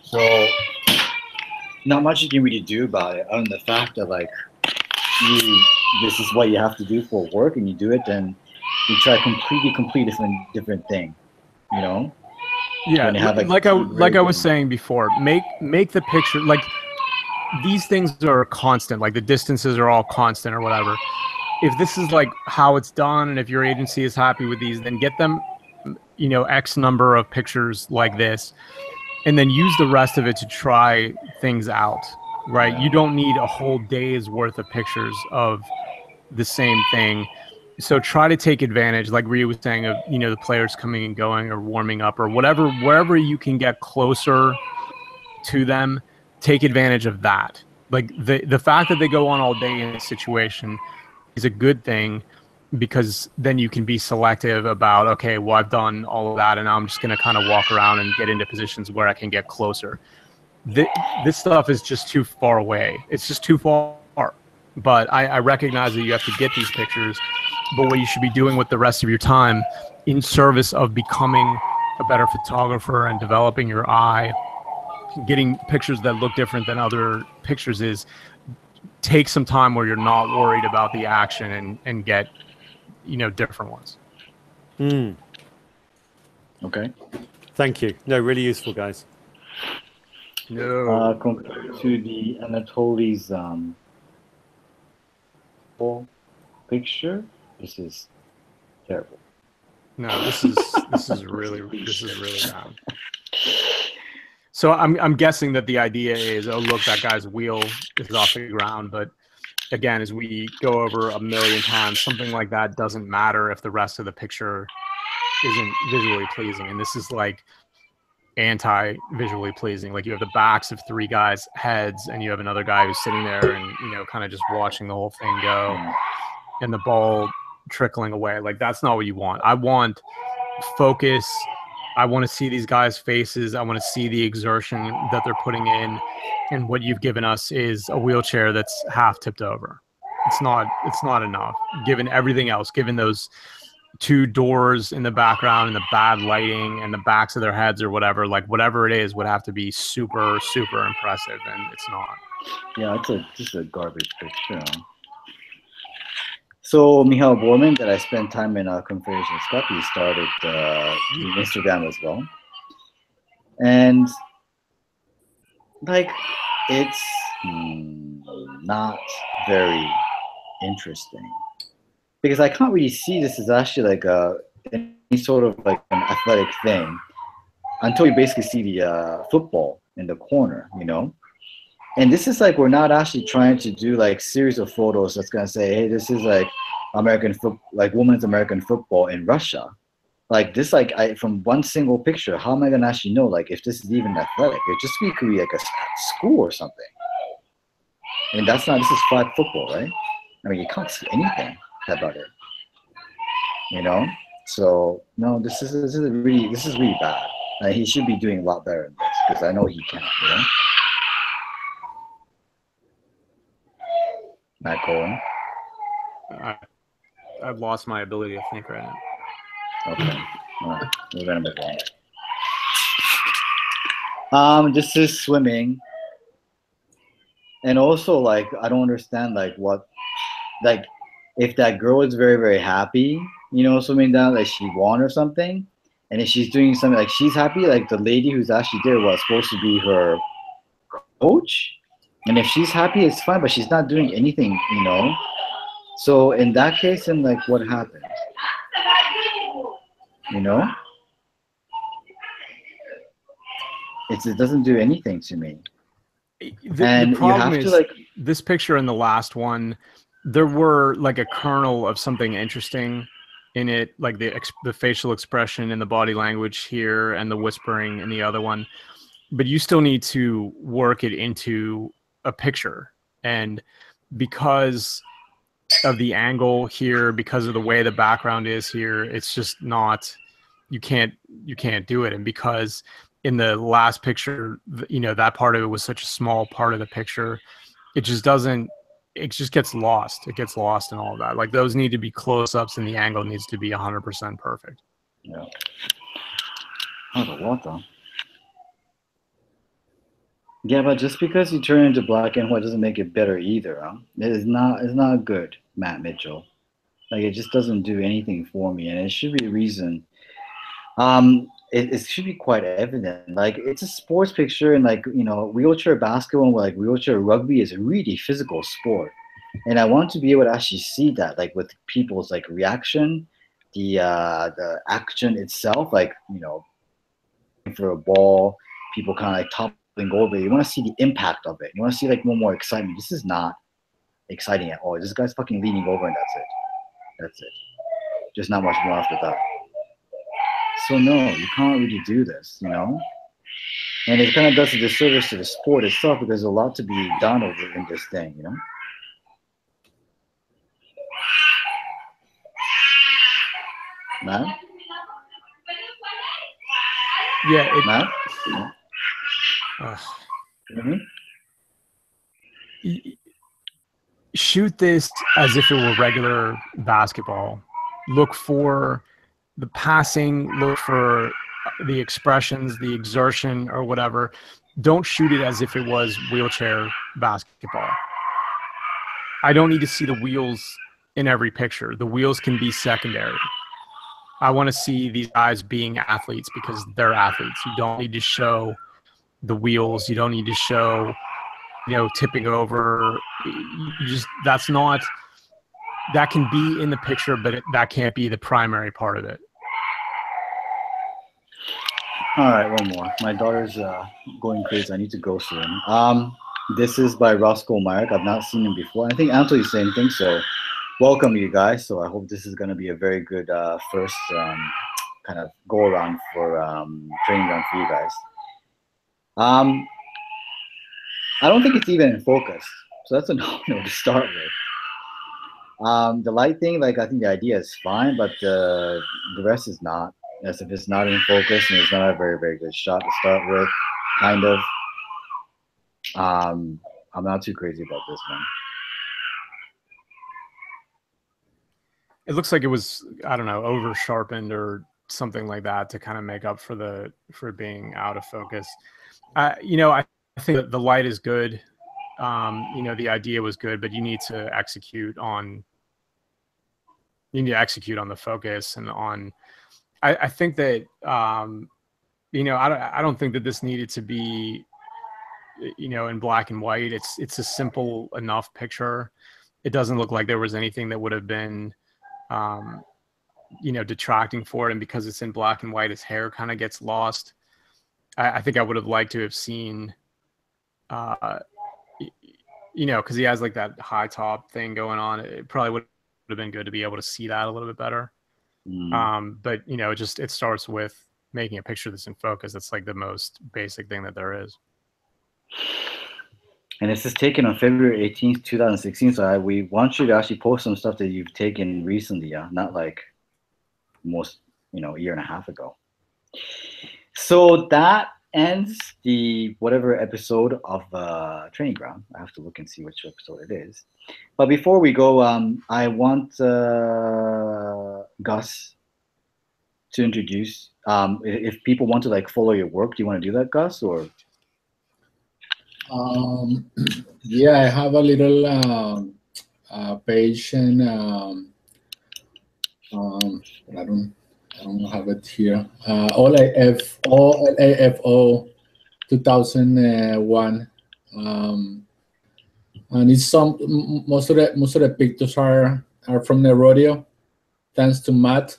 So not much you can really do about it, other than the fact that like this is what you have to do for work, and you do it, then you try a completely different thing, Yeah, have, like I was saying before, make the picture like these things are constant, like the distances are all constant or whatever. If this is like how it's done, and if your agency is happy with these, then get them you know, X number of pictures like this, and then use the rest of it to try things out, right? You don't need a whole day's worth of pictures of the same thing. So try to take advantage, like Rhea was saying, of, you know, the players coming and going or warming up or whatever, wherever you can get closer to them, take advantage of that. Like the fact that they go on all day in this situation is a good thing, because then you can be selective about, okay, well, I've done all of that and I'm just going to kind of walk around and get into positions where I can get closer. This stuff is just too far away. It's just too far. But I recognize that you have to get these pictures, but what you should be doing with the rest of your time in service of becoming a better photographer and developing your eye, getting pictures that look different than other pictures, is take some time where you're not worried about the action and get, you know, different ones. Okay. Thank you. No, really useful, guys. No. Compared to the Anatoly's full picture, this is terrible. No, this is really bad. So I'm guessing that the idea is, oh look, that guy's wheel is off the ground, but again, as we go over a million times, something like that doesn't matter if the rest of the picture isn't visually pleasing. And this is like anti-visually pleasing. Like you have the backs of three guys' heads, and you have another guy who's sitting there and, you know, kind of just watching the whole thing go, and the ball trickling away. Like that's not what you want. I want focus. I want to see these guys' faces. I want to see the exertion that they're putting in. And what you've given us is a wheelchair that's half tipped over. It's not enough, given everything else, given those two doors in the background and the bad lighting and the backs of their heads or whatever. Like whatever it is would have to be super, super impressive, and it's not. Yeah, just a garbage picture. So Michal Borman, that I spent time in Confederation Cup, he started Instagram as well. And like, it's not very interesting, because I can't really see this as actually like any sort of like an athletic thing until you basically see the football in the corner, you know? And this is like, we're not actually trying to do like series of photos that's gonna say, hey, this is like women's American football in Russia. Like this, like from one single picture, how am I gonna actually know like if this is even athletic? It just could be like a school or something. I mean, this is flag football, right? I mean, you can't see anything about it, you know? So no, this is really bad. He should be doing a lot better than this, because I know he can, you know? Matt Cohen. I've lost my ability to think right now. Okay. All right. We're gonna move on. This is swimming. And also, like, I don't understand, like, if that girl is very, very happy, you know, swimming down, like she won or something, and if she's doing something, like she's happy, like the lady who's actually there was supposed to be her coach. And if she's happy, it's fine, but she's not doing anything, you know? So in that case, then like what happens? You know? It doesn't do anything to me. The problem is, like, this picture and the last one, there were like a kernel of something interesting in it, like the facial expression and the body language here and the whispering in the other one. But you still need to work it into a picture. And because of the angle here, because of the way the background is here, it's just not, you can't do it. And because in the last picture, you know, that part of it was such a small part of the picture, it just gets lost. It gets lost in all of that. Like those need to be close-ups and the angle needs to be 100% perfect. Yeah. That's a lot though. Yeah, but just because you turn into black and white doesn't make it better either. Huh? It's not good, Matt Mitchell. Like it just doesn't do anything for me, and it should be a reason. It should be quite evident. Like it's a sports picture, and like, you know, wheelchair basketball and like wheelchair rugby is a really physical sport, and I want to be able to actually see that, like with people's like reaction, the action itself, like for a ball, people kind of like toppling over. You want to see the impact of it. You want to see like more excitement. This is not exciting at all. This guy's fucking leaning over and that's it. That's it. Just not much more after that. So no, you can't really do this, And it kind of does a disservice to the sport itself because there's a lot to be done over in this thing, Man? Yeah. Man? Shoot this as if it were regular basketball. Look for the passing, look for the expressions, the exertion, or whatever. Don't shoot it as if it was wheelchair basketball. I don't need to see the wheels in every picture. The wheels can be secondary. I want to see these guys being athletes because they're athletes. You don't need to show the wheels. You don't need to show, tipping over. That can be in the picture, but that can't be the primary part of it. All right, one more. My daughter's going crazy. I need to go soon. This is by Roscoe Myrick. I've not seen him before. I think Anthony's the same thing. So welcome, you guys. So I hope this is going to be a very good first kind of go around for training ground for you guys. I don't think it's even in focus. So that's a no to start with. The light thing, I think the idea is fine, but the rest is not. As if it's not in focus and it's not a very, very good shot to start with, kind of. I'm not too crazy about this one. It looks like it was, I don't know, over sharpened or something like that to kind of make up for it being out of focus. I think that the light is good. The idea was good, but you need to execute on the focus and on. I think that I don't think that this needed to be in black and white. It's a simple enough picture. It doesn't look like there was anything that would have been detracting for it, and because it's in black and white, his hair kind of gets lost. I think I would have liked to have seen because he has like that high top thing going on. It probably would have been good to be able to see that a little bit better. But it starts with making a picture that's in focus. That's like the most basic thing that there is. And this is taken on February 18th, 2016. So we want you to actually post some stuff that you've taken recently, not like most, a year and a half ago. So that ends the whatever episode of Training Ground. I have to look and see which episode it is. But before we go, I want Gus to introduce. If people want to follow your work, do you want to do that, Gus, or? Yeah, I have a little page, and I don't have it here. OLAFO 2001, and it's most of the pictures are from the rodeo. Thanks to Matt.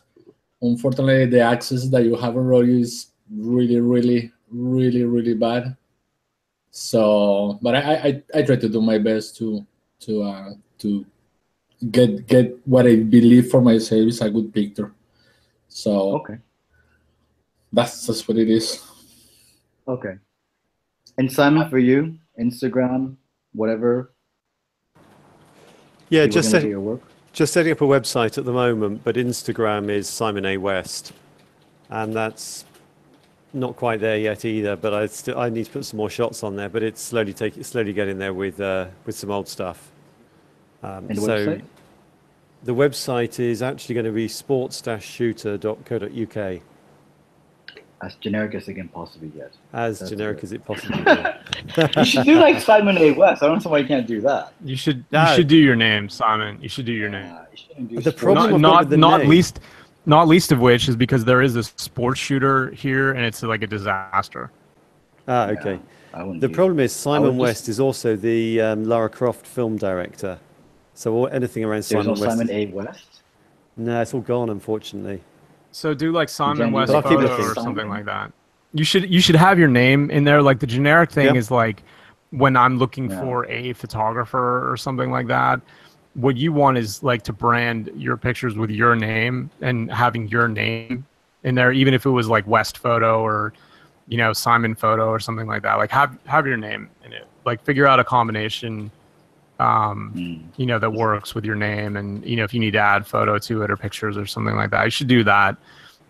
Unfortunately, the access that you have on rodeo is really, really, really, really bad. So, but I try to do my best to get what I believe for myself is a good picture. So okay, that's what it is. Okay. And Simon, for you, Instagram, whatever. Yeah, just setting your work. Just setting up a website at the moment, but Instagram is Simon A. West, and that's not quite there yet either. But I need to put some more shots on there. But it's slowly getting there with some old stuff. And the website? The website is actually going to be sports-shooter.co.uk. As generic as it can possibly get. That's generic as it possibly can. You should do like Simon A. West. I don't know why you can't do that. You should do your name, Simon. You should do your name. The problem not least of which is because there is a sports shooter here, and it's like a disaster. Okay. The problem is Simon West is also the Lara Croft film director. So anything around Simon West. Simon A. West? No, it's all gone, unfortunately. So do like Simon can do West But I'll keep photo looking. or something Simon. like that. You should have your name in there. Like the generic thing Yep. is like when I'm looking Yeah. for a photographer or something like that. What you want is like to brand your pictures with your name and having your name in there, even if it was like West photo or Simon photo or something like that. Like have your name in it. Like figure out a combination that works with your name, and if you need to add photo to it or pictures or something like that, you should do that.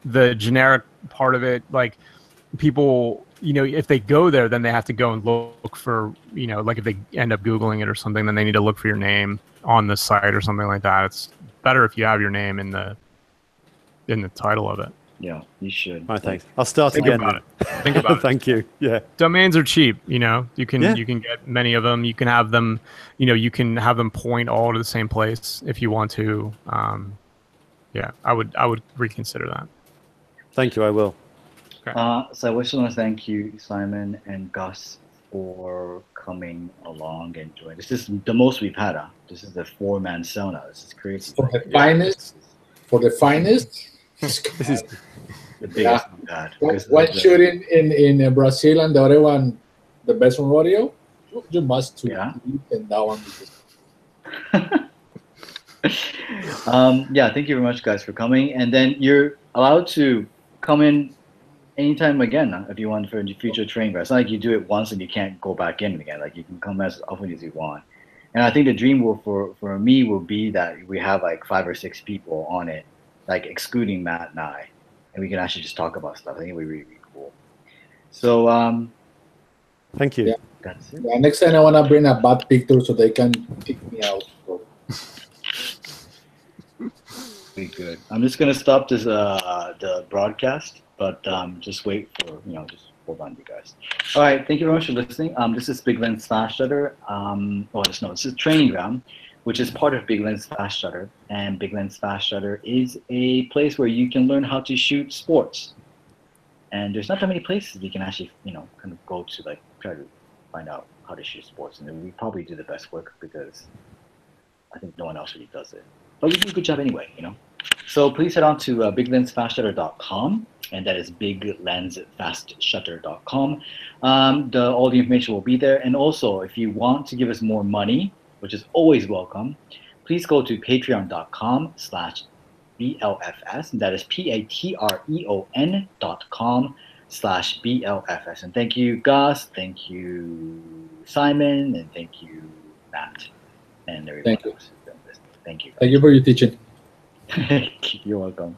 The generic part of it, like people, if they go there, then they have to go and look for, like if they end up Googling it or something, then they need to look for your name on the site or something like that. It's better if you have your name in the title of it. Yeah, you should. Right, thanks. I'll start Think again about then. it. Think about it. Thank you. Yeah. Domains are cheap, you can Yeah. you can get many of them. You can have them, you can have them point all to the same place if you want to. Yeah, I would reconsider that. Thank you. I will. So I just want to thank you, Simon and Gus, for coming along and joining. This is the most we've had. This is the 4-man sauna. This is crazy. For the finest. For the finest. This is The biggest we've had. One shooting in Brazil and the other one, the best one rodeo. You must tweet and that one. Yeah, thank you very much, guys, for coming. And then you're allowed to come in anytime again if you want for future training. It's not like you do it once and you can't go back in again. Like you can come as often as you want. And I think the dream will for me will be that we have like 5 or 6 people on it, like excluding Matt and I, and we can actually just talk about stuff. I think it would be really cool. So thank you. Yeah. That's it. Yeah, next time I want to bring a bad picture so they can kick me out. So. Be good. I'm just gonna stop this the broadcast, but just wait for just hold on, you guys. All right, thank you very much for listening. This is Big Lens Fast Shutter. This is Training Ground, which is part of Big Lens Fast Shutter, and Big Lens Fast Shutter is a place where you can learn how to shoot sports. And there's not that many places you can actually kind of go to like try to find out how to shoot sports, and we probably do the best work because I think no one else really does it. But we do a good job anyway, So please head on to biglensfastshutter.com, and that is biglensfastshutter.com. All the information will be there. And also, if you want to give us more money, which is always welcome, please go to patreon.com/BLFS, and that is patreon.com/BLFS. And thank you, Gus, thank you, Simon, and thank you, Matt, and everybody else. Thank you. Thank you for your teaching. You're welcome.